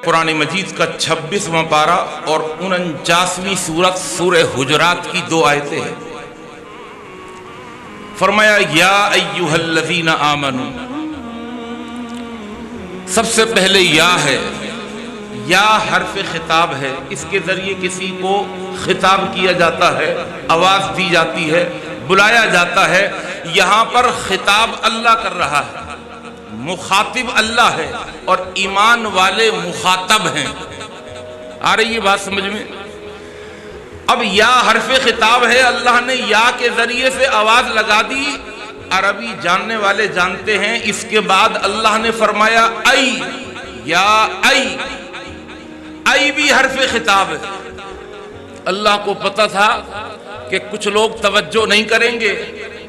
قرآن مجید کا 26واں پارہ اور 49ویں سورت سورہ حجرات کی 2 آیتیں ہیں۔ فرمایا یا ایھا الذین آمنو، سب سے پہلے یا ہے، یا حرف خطاب ہے، اس کے ذریعے کسی کو خطاب کیا جاتا ہے، آواز دی جاتی ہے، بلایا جاتا ہے۔ یہاں پر خطاب اللہ کر رہا ہے، مخاطب اللہ ہے اور ایمان والے مخاطب ہیں۔ آ رہی ہے بات سمجھ میں؟ اب یا حرف خطاب ہے، اللہ نے یا کے ذریعے سے آواز لگا دی، عربی جاننے والے جانتے ہیں۔ اس کے بعد اللہ نے فرمایا ای، یا ای بھی حرف خطاب ہے۔ اللہ کو پتہ تھا کہ کچھ لوگ توجہ نہیں کریں گے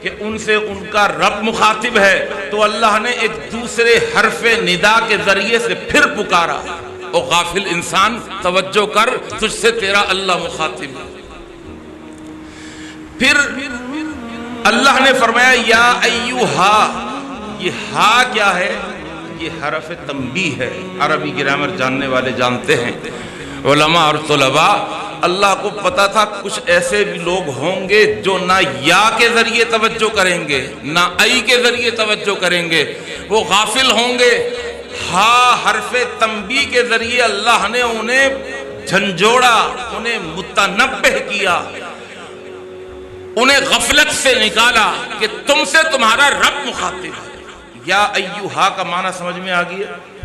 کہ ان سے ان کا رب مخاطب ہے، تو اللہ نے ایک دوسرے حرف ندا کے ذریعے سے پھر پکارا، او غافل انسان توجہ کر، تجھ سے تیرا اللہ مخاطب ہے۔ پھر اللہ نے فرمایا یا ایھا، یہ ہا کیا ہے؟ یہ حرف تنبیہ ہے، عربی گرامر جاننے والے جانتے ہیں، علماء اور طلباء۔ اللہ کو پتا تھا کچھ ایسے بھی لوگ ہوں گے جو نہ یا کے ذریعے توجہ کریں گے نہ ای کے ذریعے توجہ کریں گے، وہ غافل ہوں گے۔ ہا حرف تنبیہ کے ذریعے اللہ نے انہیں جھنجھوڑا، انہیں متنبہ کیا، انہیں غفلت سے نکالا کہ تم سے تمہارا رب مخاطب ہے۔ یا ایھا کا معنی سمجھ میں آ گیا؟